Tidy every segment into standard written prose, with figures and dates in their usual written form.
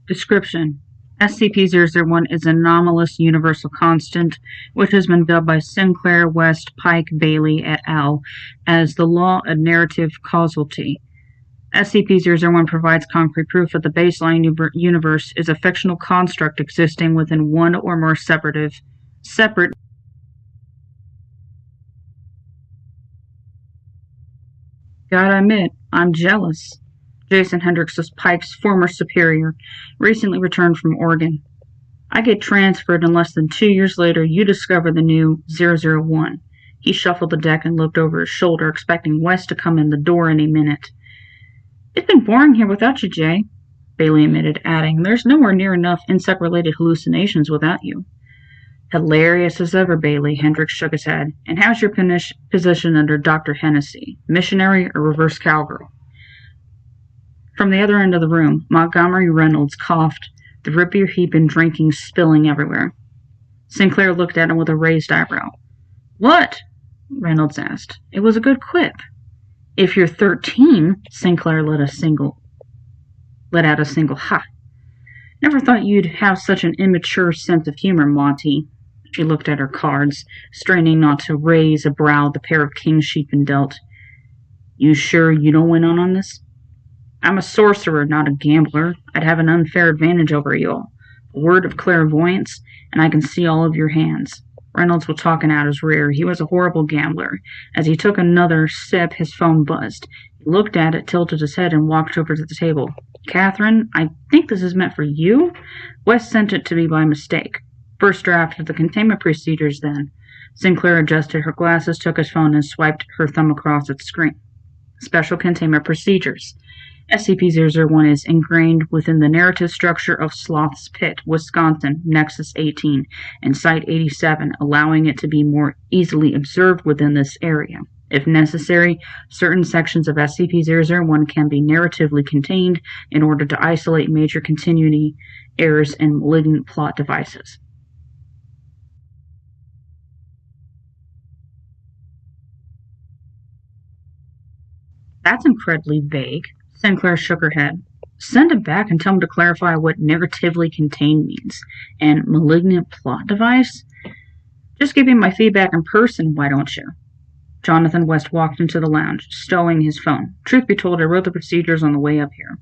Description: SCP-001 is an anomalous universal constant, which has been dubbed by Sinclair, West, Pike, Bailey, et al. As the law of narrative causality. SCP-001 provides concrete proof that the baseline universe is a fictional construct existing within one or more separate. Gotta admit, I'm jealous. Jason Hendricks was Pike's former superior, recently returned from Oregon. I get transferred, and less than 2 years later, you discover the new 001. He shuffled the deck and looked over his shoulder, expecting West to come in the door any minute. It's been boring here without you, Jay, Bailey admitted, adding, there's nowhere near enough insect-related hallucinations without you. Hilarious as ever, Bailey, Hendricks shook his head. And how's your position under Dr. Hennessy? Missionary or reverse cowgirl? From the other end of the room, Montgomery Reynolds coughed, the root beer he'd been drinking spilling everywhere. Sinclair looked at him with a raised eyebrow. What? Reynolds asked. It was a good quip. If you're 13, Sinclair let out a single ha. Never thought you'd have such an immature sense of humor, Monty. She looked at her cards, straining not to raise a brow at the pair of kings she'd been dealt. You sure you don't win on this? I'm a sorcerer, not a gambler. I'd have an unfair advantage over you all. A word of clairvoyance, and I can see all of your hands. Reynolds was talking out his rear. He was a horrible gambler. As he took another sip, his phone buzzed. He looked at it, tilted his head, and walked over to the table. Catherine, I think this is meant for you? West sent it to me by mistake. First draft of the containment procedures, then. Sinclair adjusted her glasses, took his phone, and swiped her thumb across its screen. Special containment procedures. SCP-001 is ingrained within the narrative structure of Sloth's Pit, Wisconsin, Nexus 18, and Site 87, allowing it to be more easily observed within this area. If necessary, certain sections of SCP-001 can be narratively contained in order to isolate major continuity errors and malignant plot devices. That's incredibly vague. Sinclair shook her head. Send it back and tell him to clarify what narratively contained means. And malignant plot device? Just give me my feedback in person, why don't you? Jonathan West walked into the lounge, stowing his phone. Truth be told, I wrote the procedures on the way up here.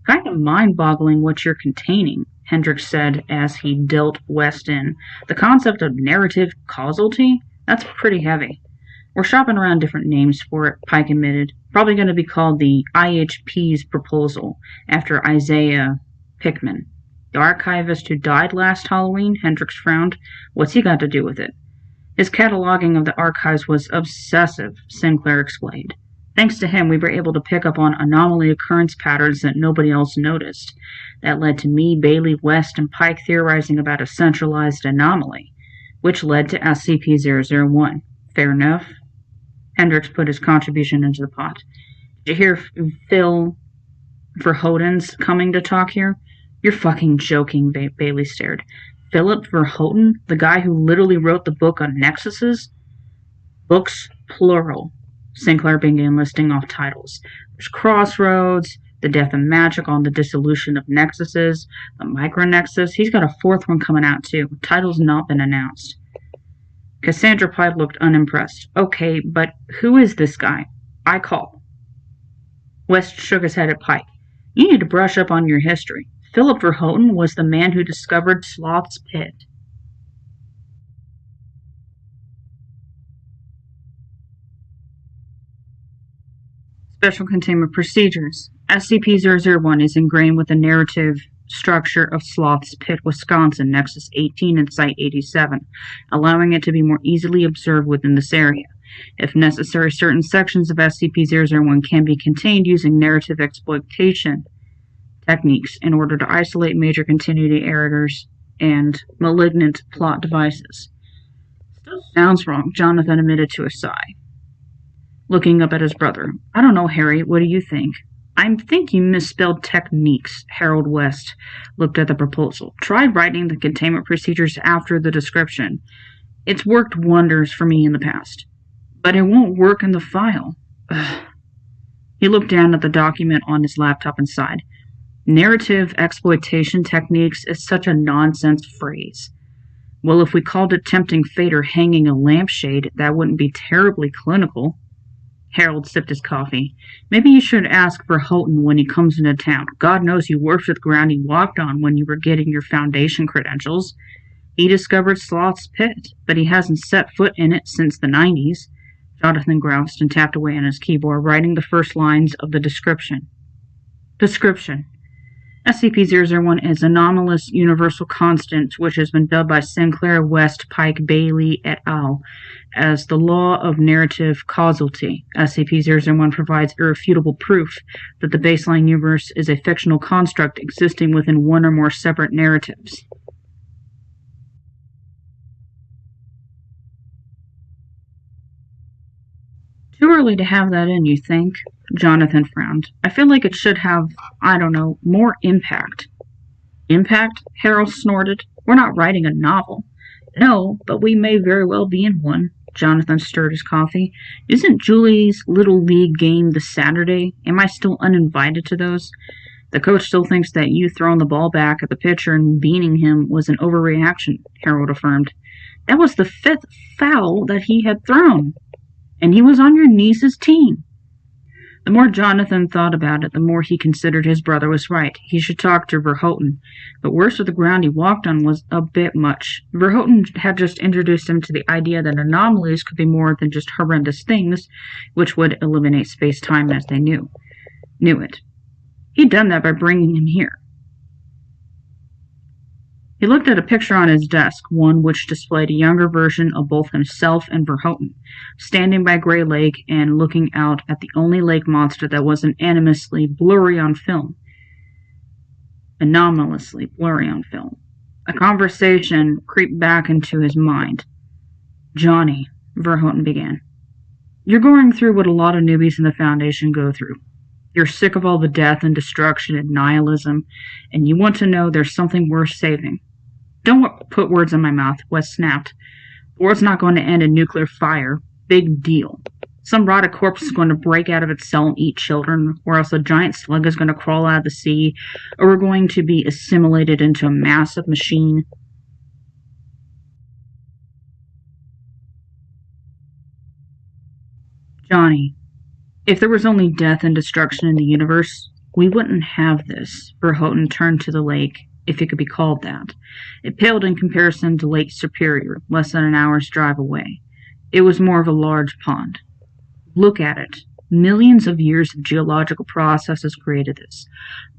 Kind of mind-boggling what you're containing, Hendricks said as he dealt West in. The concept of narrative causality? That's pretty heavy. We're shopping around different names for it, Pike admitted. Probably going to be called the IHP's proposal, after Isaiah Pickman. The archivist who died last Halloween, Hendricks frowned. What's he got to do with it? His cataloging of the archives was obsessive, Sinclair explained. Thanks to him, we were able to pick up on anomaly occurrence patterns that nobody else noticed. That led to me, Bailey, West, and Pike theorizing about a centralized anomaly, which led to SCP-001. Fair enough? Hendricks put his contribution into the pot. Did you hear Phil Verhoeven's coming to talk here? You're fucking joking, Bailey stared. Philip Verhoeven? The guy who literally wrote the book on nexuses? Books, plural. Sinclair began listing off titles. There's Crossroads, The Death of Magic on the Dissolution of Nexuses, The Micronexus. He's got a fourth one coming out, too. Title's not been announced. Cassandra Pike looked unimpressed. Okay, but who is this guy? I call. West shook his head at Pike. You need to brush up on your history. Philip Verhoeven was the man who discovered Sloth's Pit. Special Containment Procedures. SCP-001 is ingrained with the narrative structure of Sloth's Pit, Wisconsin, Nexus 18 and Site 87, allowing it to be more easily observed within this area. If necessary, certain sections of SCP-001 can be contained using narrative exploitation techniques in order to isolate major continuity errors and malignant plot devices. Still sounds wrong, Jonathan admitted to a sigh. Looking up at his brother. I don't know, Harry, what do you think? I think you misspelled techniques, Harold West looked at the proposal. Try writing the containment procedures after the description. It's worked wonders for me in the past. But it won't work in the file. Ugh. He looked down at the document on his laptop and sighed. Narrative exploitation techniques is such a nonsense phrase. Well, if we called it tempting fate or hanging a lampshade, that wouldn't be terribly clinical. Harold sipped his coffee. Maybe you should ask for Houghton when he comes into town. God knows you worked with the ground he walked on when you were getting your foundation credentials. He discovered Sloth's Pit, but he hasn't set foot in it since the 90s. Jonathan groused and tapped away on his keyboard, writing the first lines of the description. Description. SCP-001 is anomalous universal constant, which has been dubbed by Sinclair, West, Pike, Bailey, et al. As the law of narrative causality. SCP-001 provides irrefutable proof that the baseline universe is a fictional construct existing within one or more separate narratives. Too early to have that in, you think? Jonathan frowned. I feel like it should have, more impact. Impact? Harold snorted. We're not writing a novel. No, but we may very well be in one. Jonathan stirred his coffee. Isn't Julie's Little League game this Saturday? Am I still uninvited to those? The coach still thinks that you throwing the ball back at the pitcher and beaning him was an overreaction, Harold affirmed. That was the 5th foul that he had thrown. And he was on your niece's team. The more Jonathan thought about it, the more he considered his brother was right. He should talk to Verhoeven. But worse of the ground he walked on was a bit much. Verhoeven had just introduced him to the idea that anomalies could be more than just horrendous things, which would eliminate space-time as they knew it. He'd done that by bringing him here. He looked at a picture on his desk, one which displayed a younger version of both himself and Verhoeven, standing by Grey Lake and looking out at the only lake monster that wasn't anomalously blurry on film. Anomalously blurry on film. A conversation creeped back into his mind. Johnny, Verhoeven began, you're going through what a lot of newbies in the Foundation go through. You're sick of all the death and destruction and nihilism, and you want to know there's something worth saving. Don't put words in my mouth, West snapped. The world's not going to end in nuclear fire. Big deal. Some rotted corpse is going to break out of its cell and eat children, or else a giant slug is going to crawl out of the sea, or we're going to be assimilated into a massive machine. Johnny, if there was only death and destruction in the universe, we wouldn't have this. Verhoeven turned to the lake, if it could be called that. It paled in comparison to Lake Superior, less than an hour's drive away. It was more of a large pond. Look at it. Millions of years of geological processes created this.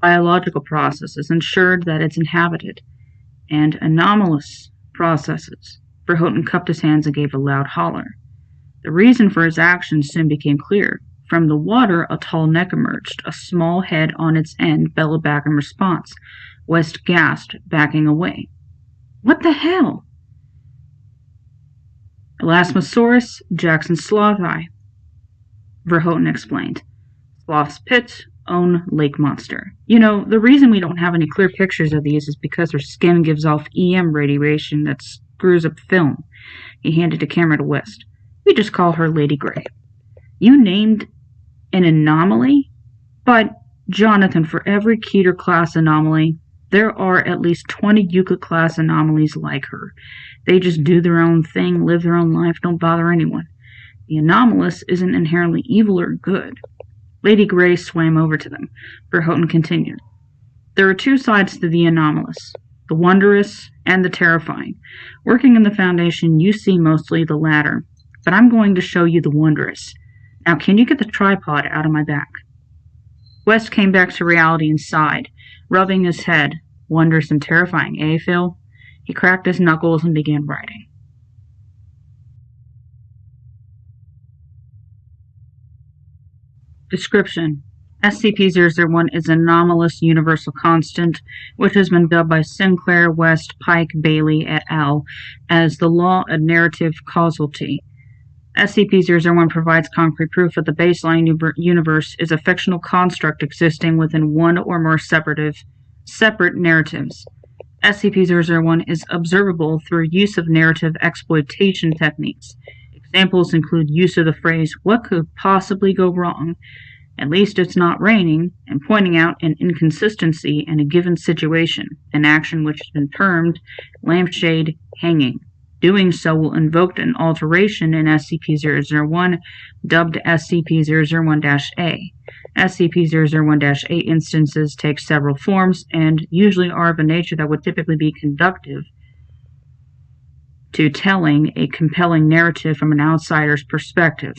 Biological processes ensured that it's inhabited. And anomalous processes. Verhoeven cupped his hands and gave a loud holler. The reason for his actions soon became clear. From the water, a tall neck emerged. A small head on its end bellowed back in response. West gasped, backing away. What the hell? Elasmosaurus Jackson sloth eye, Verhoeven explained. Sloth's Pit, own lake monster. You know, the reason we don't have any clear pictures of these is because their skin gives off EM radiation that screws up film. He handed the camera to West. We just call her Lady Grey. You named an anomaly? But, Jonathan, for every Keter-class anomaly, there are at least 20 Euclid-class anomalies like her. They just do their own thing, live their own life, don't bother anyone. The anomalous isn't inherently evil or good. Lady Grey swam over to them. Verhoeven continued. There are two sides to the anomalous, the wondrous and the terrifying. Working in the Foundation, you see mostly the latter, but I'm going to show you the wondrous. Now, can you get the tripod out of my back? West came back to reality and sighed, rubbing his head. Wondrous and terrifying, eh, Phil? He cracked his knuckles and began writing. Description. SCP-001 is an anomalous universal constant, which has been dubbed by Sinclair, West, Pike, Bailey, et al. As the law of narrative causality. SCP-001 provides concrete proof that the baseline universe is a fictional construct existing within one or more separate narratives. SCP-001 is observable through use of narrative exploitation techniques. Examples include use of the phrase, "What could possibly go wrong?" At least it's not raining, and pointing out an inconsistency in a given situation, an action which has been termed lampshade hanging. Doing so will invoke an alteration in SCP-001 dubbed SCP-001-A. SCP-001-A instances take several forms and usually are of a nature that would typically be conducive to telling a compelling narrative from an outsider's perspective.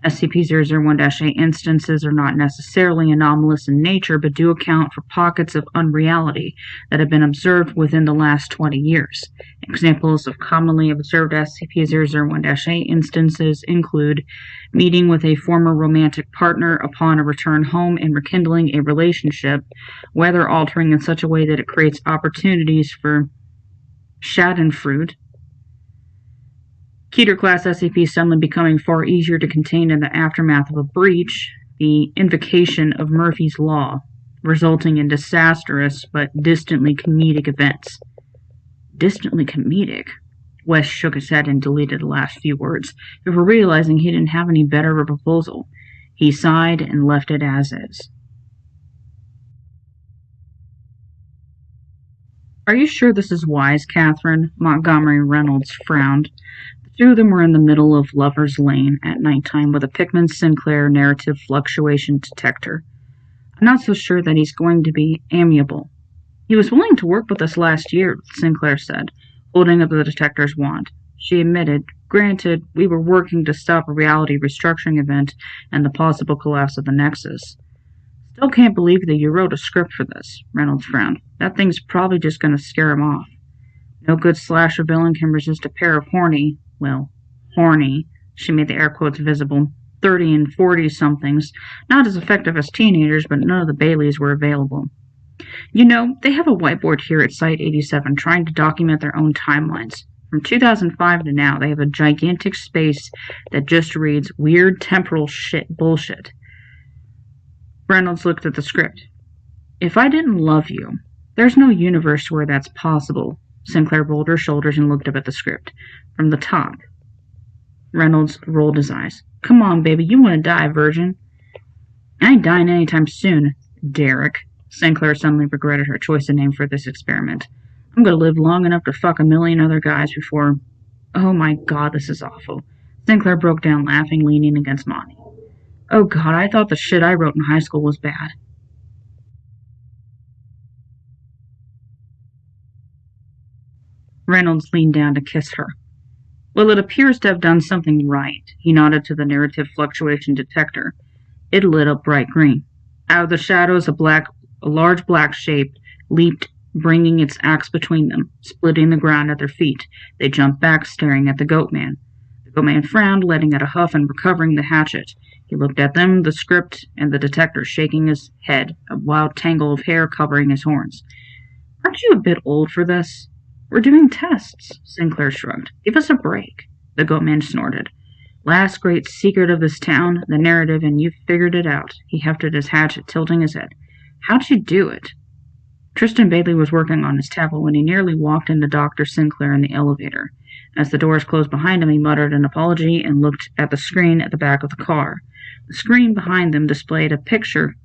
SCP-001-A instances are not necessarily anomalous in nature, but do account for pockets of unreality that have been observed within the last 20 years. Examples of commonly observed SCP-001-A instances include meeting with a former romantic partner upon a return home and rekindling a relationship, weather altering in such a way that it creates opportunities for schadenfreude, Keter-class SCP suddenly becoming far easier to contain in the aftermath of a breach, the invocation of Murphy's Law, resulting in disastrous but distantly comedic events. Distantly comedic? West shook his head and deleted the last few words, before realizing he didn't have any better of a proposal. He sighed and left it as is. Are you sure this is wise, Catherine? Montgomery Reynolds frowned. The two of them were in the middle of Lover's Lane at nighttime with a Pickman-Sinclair narrative fluctuation detector. I'm not so sure that he's going to be amiable. He was willing to work with us last year, Sinclair said, holding up the detector's wand. She admitted, granted, we were working to stop a reality restructuring event and the possible collapse of the Nexus. Still can't believe that you wrote a script for this, Reynolds frowned. That thing's probably just going to scare him off. No good slasher villain can resist a pair of horny, she made the air quotes visible, 30 and 40-somethings, not as effective as teenagers, but none of the Baileys were available. You know, they have a whiteboard here at Site 87 trying to document their own timelines. From 2005 to now, they have a gigantic space that just reads weird temporal bullshit. Reynolds looked at the script. If I didn't love you, there's no universe where that's possible. Sinclair rolled her shoulders and looked up at the script. From the top. Reynolds rolled his eyes. Come on, baby, you want to die, virgin. I ain't dying anytime soon, Derek. Sinclair suddenly regretted her choice of name for this experiment. I'm going to live long enough to fuck a million other guys before... Oh my god, this is awful. Sinclair broke down laughing, leaning against Monty. Oh god, I thought the shit I wrote in high school was bad. Reynolds leaned down to kiss her. Well, it appears to have done something right. He nodded to the narrative fluctuation detector. It lit up bright green. Out of the shadows, a large black shape leaped, bringing its axe between them, splitting the ground at their feet. They jumped back, staring at the goatman. The goatman frowned, letting out a huff and recovering the hatchet. He looked at them, the script, and the detector, shaking his head, a wild tangle of hair covering his horns. Aren't you a bit old for this? We're doing tests, Sinclair shrugged. Give us a break. The goatman snorted. Last great secret of this town, the narrative, and you've figured it out. He hefted his hatchet, tilting his head. How'd you do it? Tristan Bailey was working on his tablet when he nearly walked into Dr. Sinclair in the elevator. As the doors closed behind him, he muttered an apology and looked at the screen at the back of the car. The screen behind them displayed a picture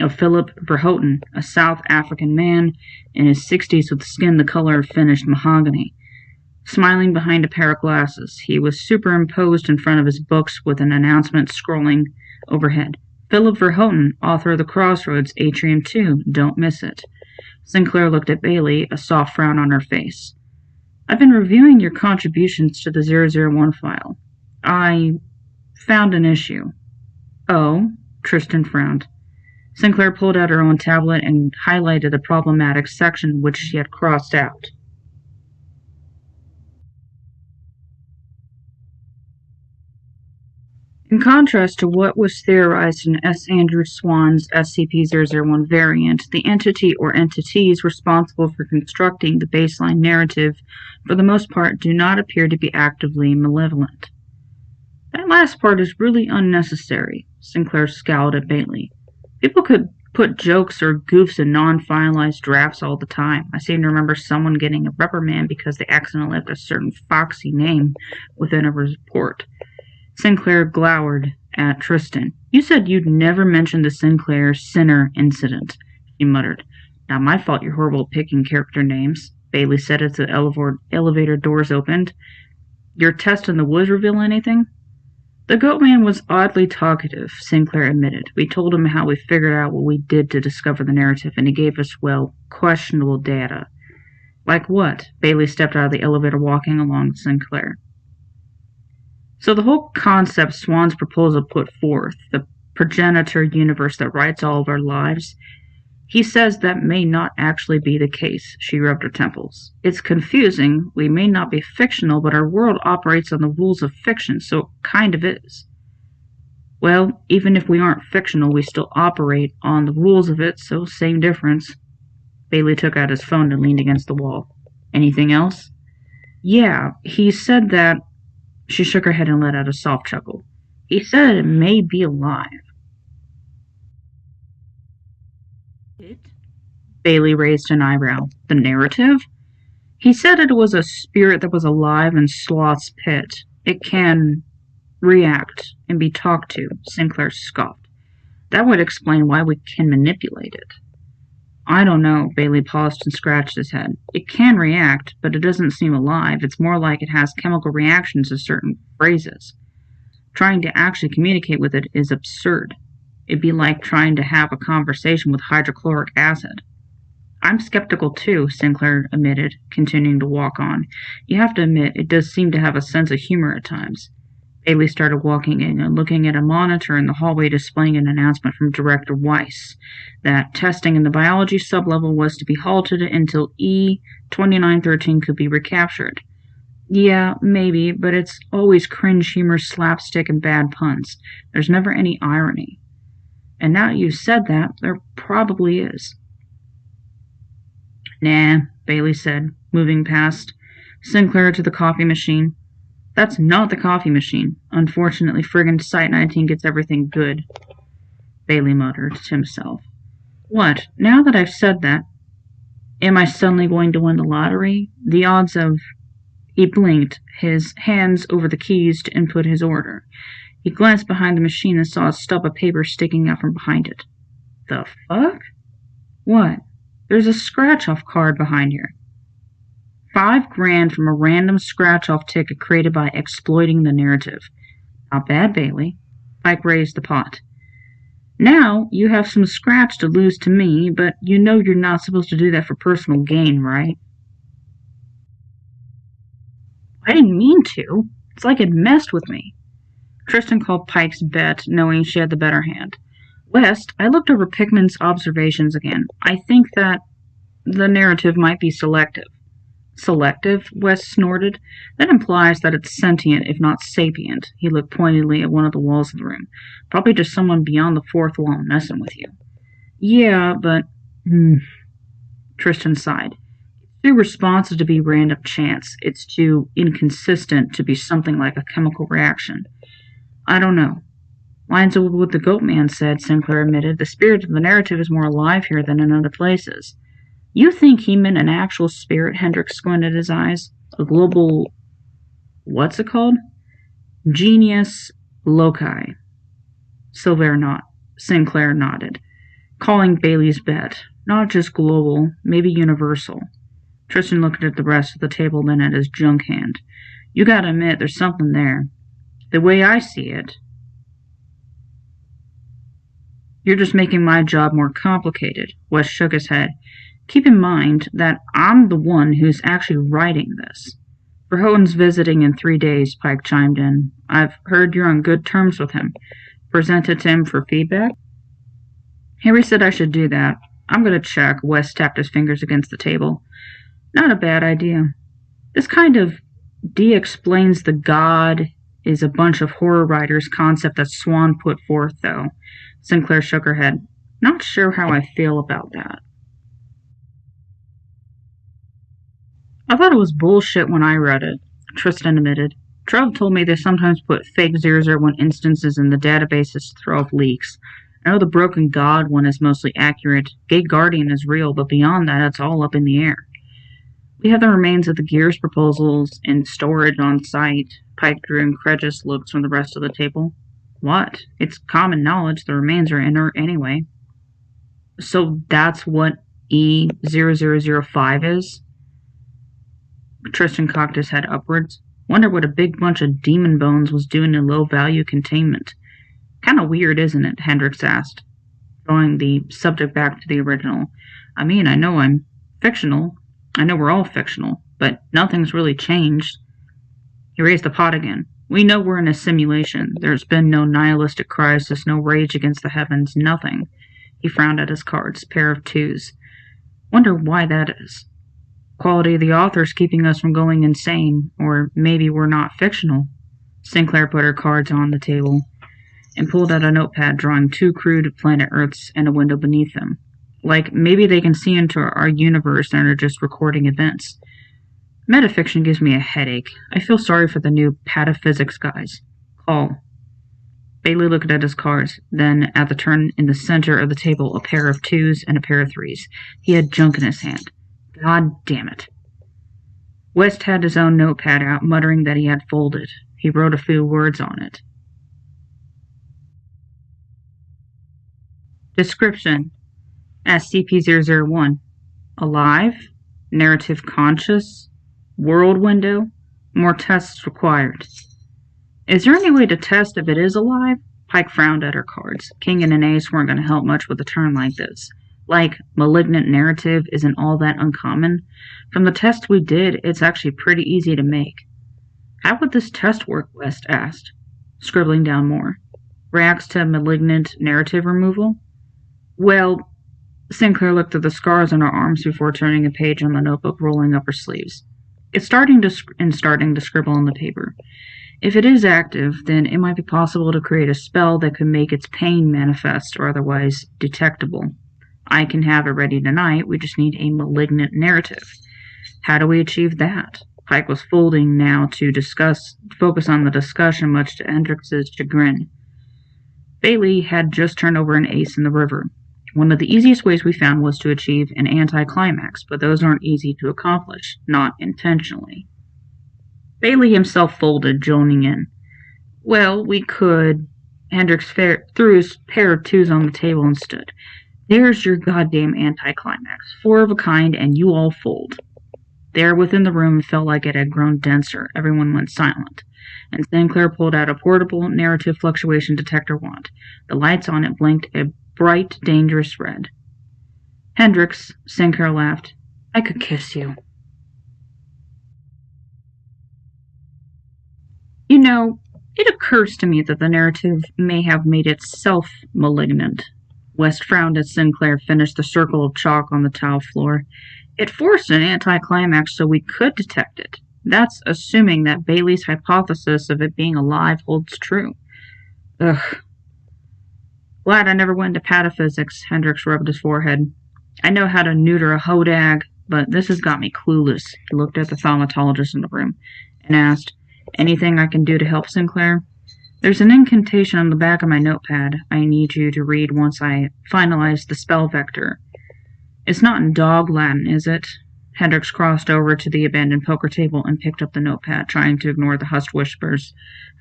of Philip Verhoeven, a South African man in his 60s with skin the color of finished mahogany. Smiling behind a pair of glasses, he was superimposed in front of his books with an announcement scrolling overhead. Philip Verhoeven, author of The Crossroads, Atrium 2, don't miss it. Sinclair looked at Bailey, a soft frown on her face. I've been reviewing your contributions to the 001 file. I found an issue. Oh, Tristan frowned. Sinclair pulled out her own tablet and highlighted the problematic section which she had crossed out. In contrast to what was theorized in S. Andrew Swan's SCP-001 variant, the entity or entities responsible for constructing the baseline narrative, for the most part, do not appear to be actively malevolent. That last part is really unnecessary, Sinclair scowled at Bailey. People could put jokes or goofs in non-finalized drafts all the time. I seem to remember someone getting a reprimand because they accidentally left a certain foxy name within a report. Sinclair glowered at Tristan. You said you'd never mentioned the Sinclair Sinner incident, he muttered. Not my fault you're horrible at picking character names, Bailey said as the elevator doors opened. Your test in the woods reveal anything? The goat man was oddly talkative, Sinclair admitted. We told him how we figured out what we did to discover the narrative, and he gave us, well, questionable data. Like what? Bailey stepped out of the elevator, walking along Sinclair. So the whole concept Swan's proposal put forth, the progenitor universe that writes all of our lives, he says that may not actually be the case, she rubbed her temples. It's confusing. We may not be fictional, but our world operates on the rules of fiction, so it kind of is. Well, even if we aren't fictional, we still operate on the rules of it, so same difference. Bailey took out his phone and leaned against the wall. Anything else? Yeah, he said that... She shook her head and let out a soft chuckle. He said it may be alive. It? Bailey raised an eyebrow. The narrative? He said it was a spirit that was alive in Sloth's pit. It can react and be talked to, Sinclair scoffed. That would explain why we can manipulate it. I don't know, Bailey paused and scratched his head. It can react, but it doesn't seem alive. It's more like it has chemical reactions to certain phrases. Trying to actually communicate with it is absurd. It'd be like trying to have a conversation with hydrochloric acid. I'm skeptical too, Sinclair admitted, continuing to walk on. You have to admit, it does seem to have a sense of humor at times. Bailey started walking in and looking at a monitor in the hallway displaying an announcement from Director Weiss that testing in the biology sublevel was to be halted until E-2913 could be recaptured. Yeah, maybe, but it's always cringe humor, slapstick, and bad puns. There's never any irony. And now you've said that, there probably is. Nah, Bailey said, moving past Sinclair to the coffee machine. That's not the coffee machine. Unfortunately, friggin' Site-19 gets everything good, Bailey muttered to himself. What? Now that I've said that, am I suddenly going to win the lottery? The odds of... He blinked, his hands over the keys to input his order. He glanced behind the machine and saw a stub of paper sticking out from behind it. The fuck? What? There's a scratch-off card behind here. $5,000 from a random scratch-off ticket created by exploiting the narrative. Not bad, Bailey. Pike raised the pot. Now you have some scratch to lose to me, but you know you're not supposed to do that for personal gain, right? I didn't mean to. It's like it messed with me. Tristan called Pike's bet, knowing she had the better hand. West, I looked over Pickman's observations again. I think that the narrative might be selective. Selective? West snorted. That implies that it's sentient, if not sapient. He looked pointedly at one of the walls of the room. Probably just someone beyond the fourth wall messing with you. Yeah, but... Tristan sighed. It's too responsive to be random chance. It's too inconsistent to be something like a chemical reaction. I don't know. Lines of what the goat man said, Sinclair admitted. The spirit of the narrative is more alive here than in other places. You think he meant an actual spirit? Hendricks squinted his eyes. A global... what's it called? Genius loci. Sinclair nodded, calling Bailey's bet. Not just global, maybe universal. Tristan looked at the rest of the table, then at his junk hand. You gotta admit, there's something there. The way I see it... You're just making my job more complicated. West shook his head. Keep in mind that I'm the one who's actually writing this. Verhoeven's visiting in 3 days, Pike chimed in. I've heard you're on good terms with him. Presented to him for feedback? Harry said I should do that. I'm going to check. West tapped his fingers against the table. Not a bad idea. This kind of de-explains the God is a bunch of horror writers concept that Swan put forth, though. Sinclair shook her head. Not sure how I feel about that. I thought it was bullshit when I read it, Tristan admitted. Trev told me they sometimes put fake 001 instances in the databases to throw off leaks. I know the Broken God one is mostly accurate. Gate Guardian is real, but beyond that, it's all up in the air. We have the remains of the Gears proposals in storage on site. Pike drew incredulous looks from the rest of the table. What? It's common knowledge the remains are inert anyway. So that's what E0005 is? Tristan cocked his head upwards. Wonder what a big bunch of demon bones was doing in low-value containment. Kinda weird, isn't it? Hendricks asked, throwing the subject back to the original. I mean, I know I'm fictional. I know we're all fictional, but nothing's really changed. He raised the pot again. We know we're in a simulation. There's been no nihilistic crisis, no rage against the heavens, nothing. He frowned at his cards, pair of twos. Wonder why that is. Quality of the author's keeping us from going insane, or maybe we're not fictional. Sinclair put her cards on the table and pulled out a notepad drawing 2 crude planet Earths and a window beneath them. Like, maybe they can see into our universe and are just recording events. Metafiction gives me a headache. I feel sorry for the new pataphysics guys. Call. Bailey looked at his cards, then at the turn in the center of the table, a pair of 2s and a pair of 3s. He had junk in his hand. God damn it. West had his own notepad out, muttering that he had folded. He wrote a few words on it. Description: SCP-001. Alive? Narrative conscious? World window? More tests required. Is there any way to test if it is alive? Pike frowned at her cards. King and an ace weren't going to help much with a turn like this. Like, malignant narrative isn't all that uncommon. From the test we did, it's actually pretty easy to make. How would this test work? West asked, scribbling down more. Reacts to malignant narrative removal? Well, Sinclair looked at the scars on her arms before turning a page on the notebook, rolling up her sleeves. It's starting to scribble on the paper. If it is active, then it might be possible to create a spell that could make its pain manifest or otherwise detectable. I can have it ready tonight, we just need a malignant narrative. How do we achieve that? Pike was folding now to focus on the discussion, much to Hendricks' chagrin. Bailey had just turned over an ace in the river. One of the easiest ways we found was to achieve an anticlimax, but those aren't easy to accomplish, not intentionally. Bailey himself folded, joining in. Well, we could. Hendricks threw his pair of 2s on the table and stood. There's your goddamn anticlimax. 4 of a kind, and you all fold. There within the room, it felt like it had grown denser. Everyone went silent. And Sinclair pulled out a portable narrative fluctuation detector wand. The lights on it blinked a bright, dangerous red. Hendricks, Sinclair laughed. I could kiss you. You know, it occurs to me that the narrative may have made itself malignant. West frowned as Sinclair finished the circle of chalk on the tile floor. It forced an anticlimax so we could detect it. That's assuming that Bailey's hypothesis of it being alive holds true. Ugh. Glad I never went into pataphysics, Hendricks rubbed his forehead. I know how to neuter a hodag, but this has got me clueless. He looked at the thaumatologist in the room and asked, Anything I can do to help, Sinclair? There's an incantation on the back of my notepad I need you to read once I finalize the spell vector. It's not in dog Latin, is it? Hendricks crossed over to the abandoned poker table and picked up the notepad, trying to ignore the hushed whispers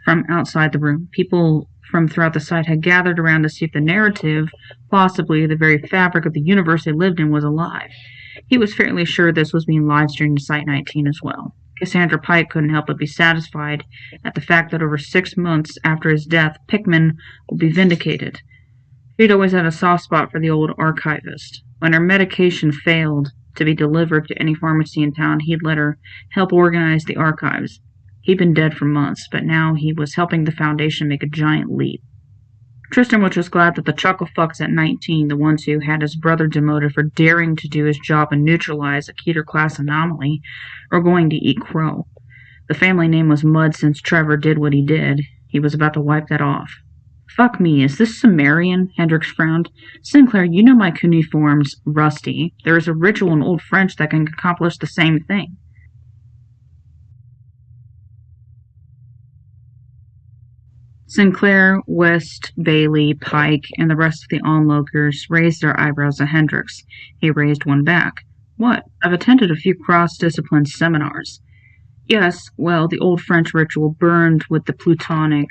from outside the room. People from throughout the site had gathered around to see if the narrative, possibly the very fabric of the universe they lived in, was alive. He was fairly sure this was being live-streamed to Site-19 as well. Cassandra Pike couldn't help but be satisfied at the fact that over 6 months after his death, Pickman would be vindicated. She'd always had a soft spot for the old archivist. When her medication failed to be delivered to any pharmacy in town, he'd let her help organize the archives. He'd been dead for months, but now he was helping the Foundation make a giant leap. Tristan was just glad that the chucklefucks at 19, the ones who had his brother demoted for daring to do his job and neutralize a Keter-class anomaly, were going to eat crow. The family name was mud since Trevor did what he did. He was about to wipe that off. Fuck me, is this Sumerian? Hendricks frowned. Sinclair, you know my cuneiform's rusty. There is a ritual in Old French that can accomplish the same thing. Sinclair, West, Bailey, Pike, and the rest of the onlookers raised their eyebrows at Hendricks. He raised one back. What? I've attended a few cross-discipline seminars. Yes, well, the Old French ritual burned with the plutonic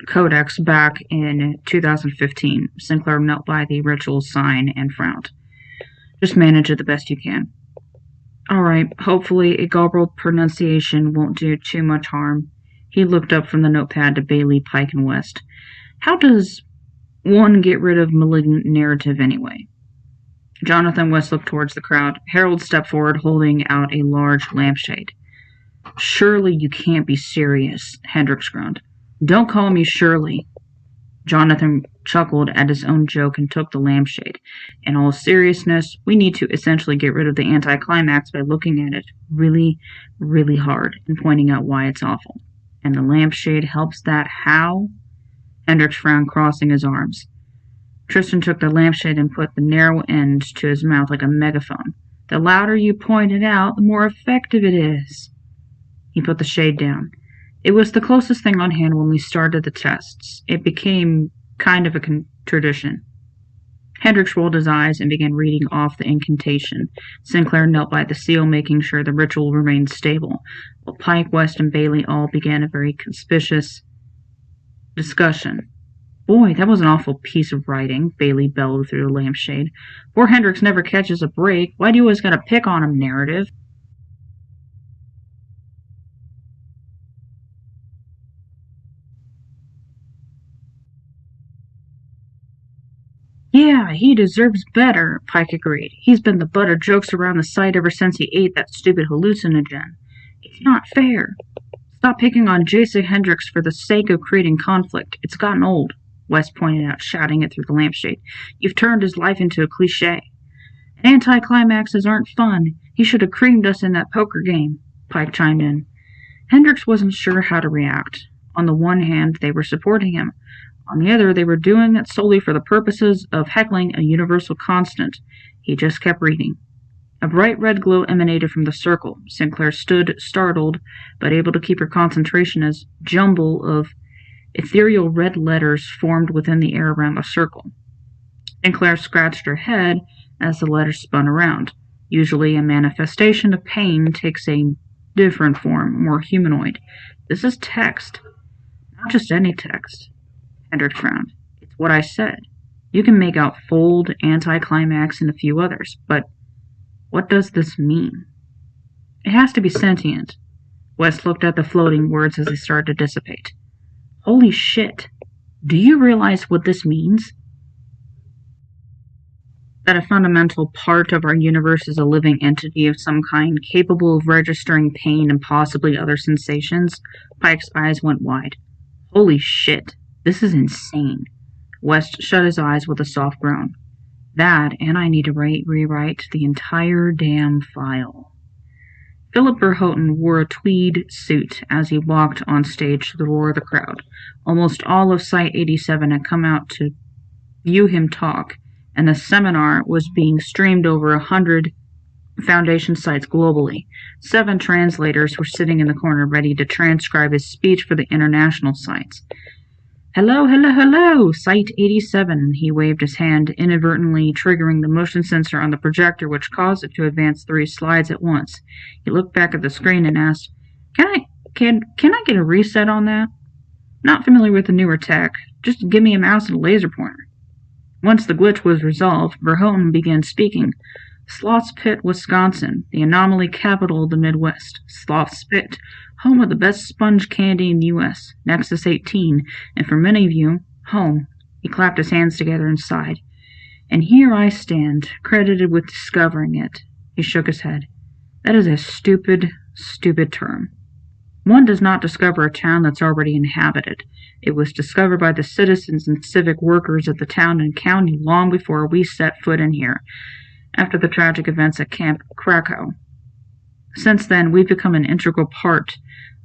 codex back in 2015. Sinclair knelt by the ritual sign and frowned. Just manage it the best you can. Alright, hopefully a garbled pronunciation won't do too much harm. He looked up from the notepad to Bailey, Pike, and West. How does one get rid of malignant narrative anyway? Jonathan West looked towards the crowd. Harold stepped forward, holding out a large lampshade. Surely you can't be serious, Hendricks groaned. Don't call me Shirley. Jonathan chuckled at his own joke and took the lampshade. In all seriousness, we need to essentially get rid of the anticlimax by looking at it really, really hard and pointing out why it's awful. And the lampshade helps that how? Hendricks frowned, crossing his arms. Tristan took the lampshade and put the narrow end to his mouth like a megaphone. The louder you point it out, the more effective it is. He put the shade down. It was the closest thing on hand when we started the tests. It became kind of a tradition. Hendricks rolled his eyes and began reading off the incantation. Sinclair knelt by the seal, making sure the ritual remained stable, while Pike, West, and Bailey all began a very conspicuous discussion. Boy, that was an awful piece of writing, Bailey bellowed through the lampshade. Poor Hendricks never catches a break. Why do you always gotta pick on him, narrative? Yeah, he deserves better, Pike agreed. He's been the butt of jokes around the site ever since he ate that stupid hallucinogen. It's not fair. Stop picking on Jason Hendricks for the sake of creating conflict. It's gotten old, West pointed out, shouting it through the lampshade. You've turned his life into a cliché. Anticlimaxes aren't fun. He should have creamed us in that poker game, Pike chimed in. Hendricks wasn't sure how to react. On the one hand, they were supporting him. On the other, they were doing it solely for the purposes of heckling a universal constant. He just kept reading. A bright red glow emanated from the circle. Sinclair stood, startled, but able to keep her concentration as jumble of ethereal red letters formed within the air around the circle. Sinclair scratched her head as the letters spun around. Usually a manifestation of pain takes a different form, more humanoid. This is text. Not just any text. Hendricks frowned. It's what I said. You can make out fold, anticlimax, and a few others, but what does this mean? It has to be sentient. West looked at the floating words as they started to dissipate. Holy shit. Do you realize what this means? That a fundamental part of our universe is a living entity of some kind, capable of registering pain and possibly other sensations? Pike's eyes went wide. Holy shit. This is insane. West shut his eyes with a soft groan. That, and I need to rewrite the entire damn file. Philip Verhoeven wore a tweed suit as he walked on stage to the roar of the crowd. Almost all of Site 87 had come out to view him talk, and the seminar was being streamed over 100 Foundation sites globally. 7 translators were sitting in the corner ready to transcribe his speech for the international sites. Hello, hello, hello, Site 87. He waved his hand, inadvertently triggering the motion sensor on the projector, which caused it to advance 3 slides at once. He looked back at the screen and asked, Can I get a reset on that? Not familiar with the newer tech. Just give me a mouse and a laser pointer. Once the glitch was resolved, Verhoeven began speaking. Sloth's Pit, Wisconsin, the anomaly capital of the Midwest. Sloth's Pit, home of the best sponge candy in the U.S., Nexus 18, and for many of you, home. He clapped his hands together and sighed. And here I stand, credited with discovering it. He shook his head. That is a stupid, stupid term. One does not discover a town that's already inhabited. It was discovered by the citizens and civic workers of the town and county long before we set foot in here, after the tragic events at Camp Krakow. Since then, we've become an integral part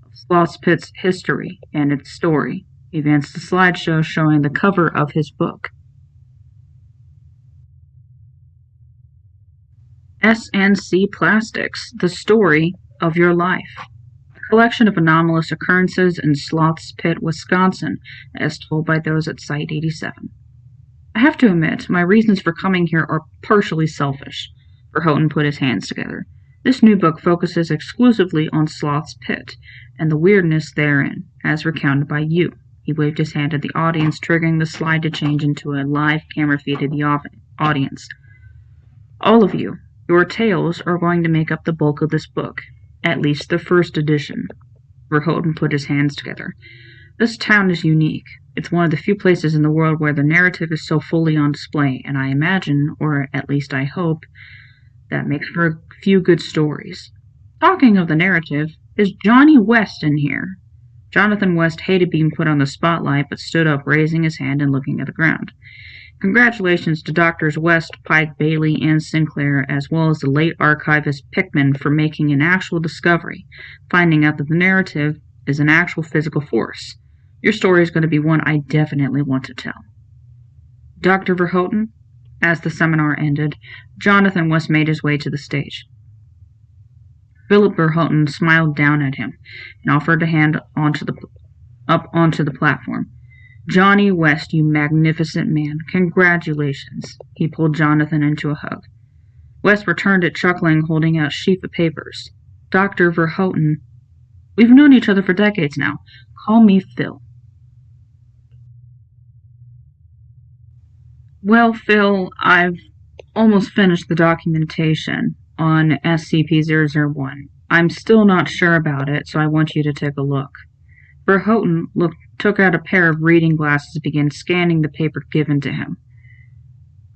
of Sloth's Pit's history and its story. He advanced the slideshow showing the cover of his book. SNC Plastics, the story of your life. A collection of anomalous occurrences in Sloth's Pit, Wisconsin, as told by those at Site 87. I have to admit, my reasons for coming here are partially selfish. Verhoeven put his hands together. This new book focuses exclusively on Sloth's Pit and the weirdness therein, as recounted by you. He waved his hand at the audience, triggering the slide to change into a live camera feed of the audience. All of you, your tales are going to make up the bulk of this book, at least the first edition. Verhoeven put his hands together. This town is unique. It's one of the few places in the world where the narrative is so fully on display, and I imagine, or at least I hope, that makes for a few good stories. Talking of the narrative, is Johnny West in here? Jonathan West hated being put on the spotlight, but stood up, raising his hand and looking at the ground. Congratulations to Doctors West, Pike, Bailey, and Sinclair, as well as the late archivist Pickman, for making an actual discovery, finding out that the narrative is an actual physical force. Your story is going to be one I definitely want to tell. Dr. Verhoeven? As the seminar ended, Jonathan West made his way to the stage. Philip Verhoeven smiled down at him and offered a hand up onto the platform. Johnny West, you magnificent man, congratulations. He pulled Jonathan into a hug. West returned it, chuckling, holding out a sheaf of papers. Dr. Verhoeven, we've known each other for decades now. Call me Phil. Well, Phil, I've almost finished the documentation on SCP-001. I'm still not sure about it, so I want you to take a look. Verhoeven took out a pair of reading glasses and began scanning the paper given to him.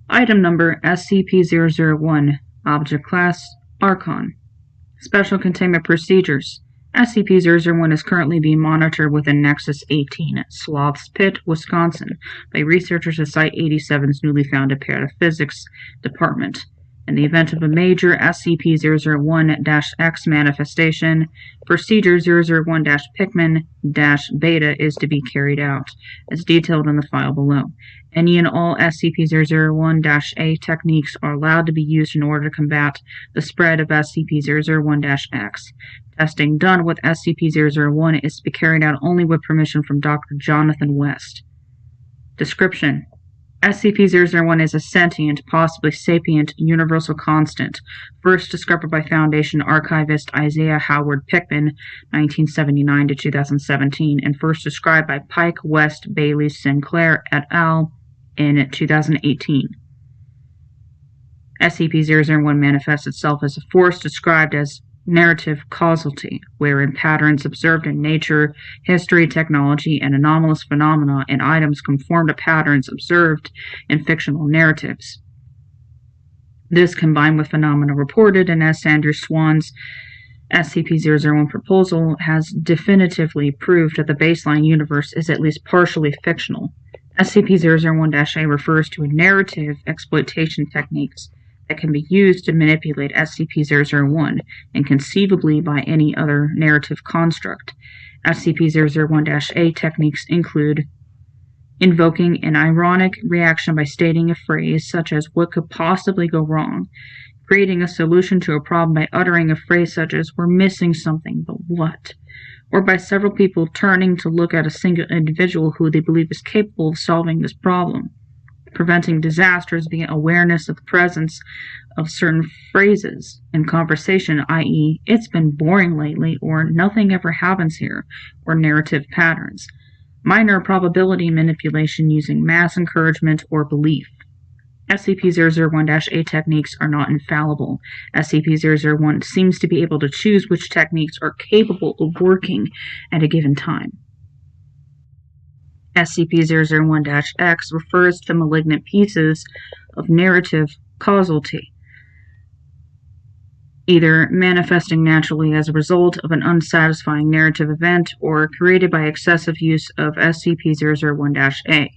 Item number SCP-001, Object Class Archon. Special Containment Procedures. SCP-001 is currently being monitored within Nexus 18 at Sloth's Pit, Wisconsin, by researchers at Site-87's newly founded Paraphysics Department. In the event of a major SCP-001-X manifestation, Procedure 001-Pickman-Beta is to be carried out, as detailed in the file below. Any and all SCP-001-A techniques are allowed to be used in order to combat the spread of SCP-001-X. Testing done with SCP-001 is to be carried out only with permission from Dr. Jonathan West. Description: SCP-001 is a sentient, possibly sapient, universal constant, first discovered by Foundation archivist Isaiah Howard Pickman, 1979 to 2017, and first described by Pike, West, Bailey, Sinclair, et al. In 2018. SCP-001 manifests itself as a force described as narrative causality, wherein patterns observed in nature, history, technology, and anomalous phenomena and items conform to patterns observed in fictional narratives. This, combined with phenomena reported in S. Andrew Swan's SCP-001 proposal, has definitively proved that the baseline universe is at least partially fictional. SCP-001-A refers to narrative exploitation techniques that can be used to manipulate SCP-001 and conceivably by any other narrative construct. SCP-001-A techniques include invoking an ironic reaction by stating a phrase such as "what could possibly go wrong," creating a solution to a problem by uttering a phrase such as "we're missing something, but what?" or by several people turning to look at a single individual who they believe is capable of solving this problem. Preventing disasters via awareness of the presence of certain phrases in conversation, i.e., "it's been boring lately," or "nothing ever happens here," or narrative patterns. Minor probability manipulation using mass encouragement or belief. SCP-001-A techniques are not infallible. SCP-001 seems to be able to choose which techniques are capable of working at a given time. SCP-001-X refers to malignant pieces of narrative causality, either manifesting naturally as a result of an unsatisfying narrative event or created by excessive use of SCP-001-A.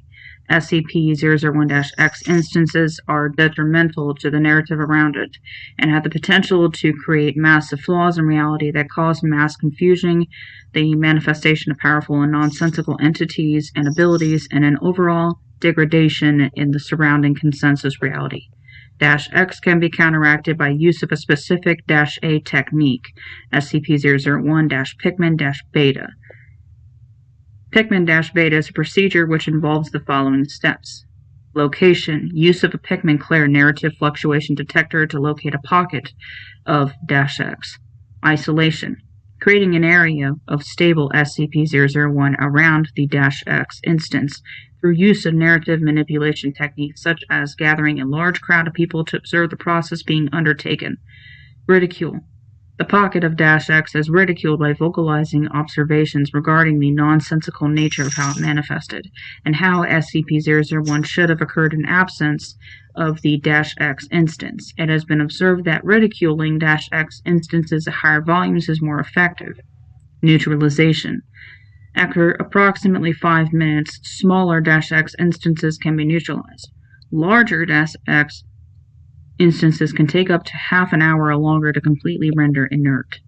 SCP-001-X instances are detrimental to the narrative around it and have the potential to create massive flaws in reality that cause mass confusion, the manifestation of powerful and nonsensical entities and abilities, and an overall degradation in the surrounding consensus reality. -X can be counteracted by use of a specific -A technique, SCP-001-Pickman-Beta. Pickman-Beta is a procedure which involves the following steps. Location: use of a Pickman-Clare narrative fluctuation detector to locate a pocket of -X. Isolation: creating an area of stable SCP-001 around the -X instance through use of narrative manipulation techniques such as gathering a large crowd of people to observe the process being undertaken. Ridicule. The pocket of -X is ridiculed by vocalizing observations regarding the nonsensical nature of how it manifested, and how SCP-001 should have occurred in absence of the -X instance. It has been observed that ridiculing -X instances at higher volumes is more effective. Neutralization. After approximately 5 minutes, smaller -X instances can be neutralized. Larger -X instances can take up to half an hour or longer to completely render inert.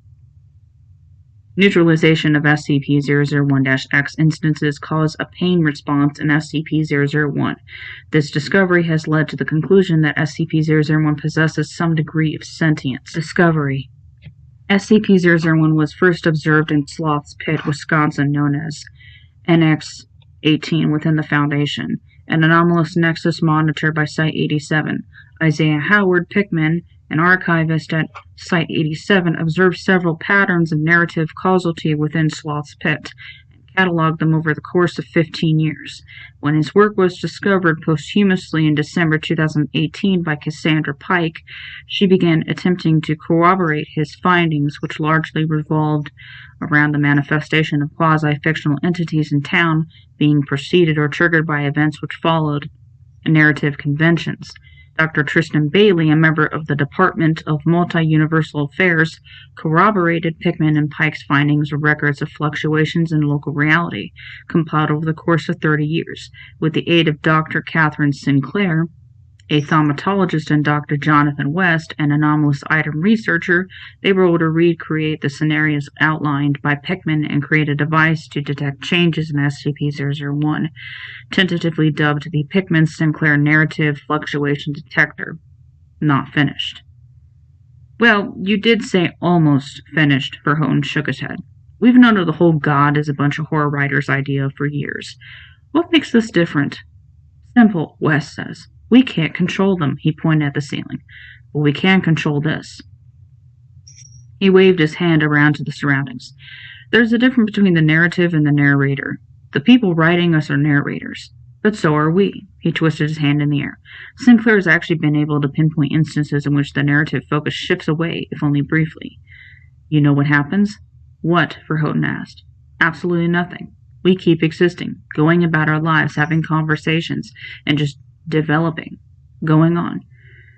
Neutralization of SCP-001-X instances cause a pain response in SCP-001. This discovery has led to the conclusion that SCP-001 possesses some degree of sentience. Discovery. SCP-001 was first observed in Sloth's Pit, Wisconsin, known as NX-18 within the Foundation, an anomalous nexus monitored by Site-87. Isaiah Howard Pickman, an archivist at Site-87, observed several patterns of narrative causality within Sloth's Pit, and cataloged them over the course of 15 years. When his work was discovered posthumously in December 2018 by Cassandra Pike, she began attempting to corroborate his findings, which largely revolved around the manifestation of quasi-fictional entities in town being preceded or triggered by events which followed narrative conventions. Dr. Tristan Bailey, a member of the Department of Multi-Universal Affairs, corroborated Pickman and Pike's findings of records of fluctuations in local reality, compiled over the course of 30 years. With the aid of Dr. Catherine Sinclair, a thaumatologist, and Dr. Jonathan West, an anomalous item researcher, they were able to recreate the scenarios outlined by Pickman and create a device to detect changes in SCP-001, tentatively dubbed the Pickman-Sinclair Narrative Fluctuation Detector. Not finished. Well, you did say almost finished, Verhoeven shook his head. We've known of the whole God is a bunch of horror writers' idea for years. What makes this different? Simple, West says. We can't control them, he pointed at the ceiling, but we can control this. He waved his hand around to the surroundings. There's a difference between the narrative and the narrator. The people writing us are narrators, but so are we. He twisted his hand in the air. Sinclair has actually been able to pinpoint instances in which the narrative focus shifts away, if only briefly. You know what happens? What? Verhoeven asked. Absolutely nothing. We keep existing, going about our lives, having conversations, and just developing, going on.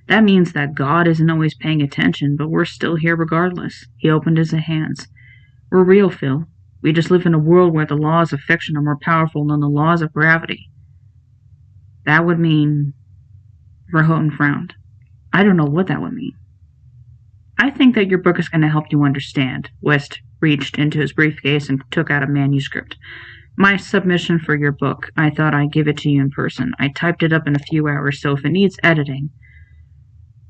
That means that God isn't always paying attention, but we're still here regardless. He opened his hands. We're real, Phil. We just live in a world where the laws of fiction are more powerful than the laws of gravity. That would mean... Verhoeven frowned. I don't know what that would mean. I think that your book is going to help you understand. West reached into his briefcase and took out a manuscript. My submission for your book. I thought I'd give it to you in person. I typed it up in a few hours, so if it needs editing,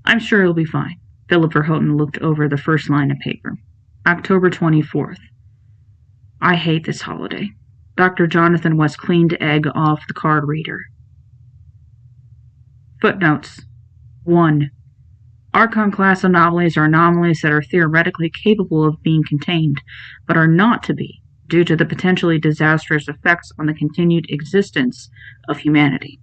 I'm sure it'll be fine. Philip Verhoeven looked over the first line of paper. October 24th. I hate this holiday. Dr. Jonathan West cleaned egg off the card reader. Footnotes. 1. Archon class anomalies are anomalies that are theoretically capable of being contained, but are not to be, due to the potentially disastrous effects on the continued existence of humanity.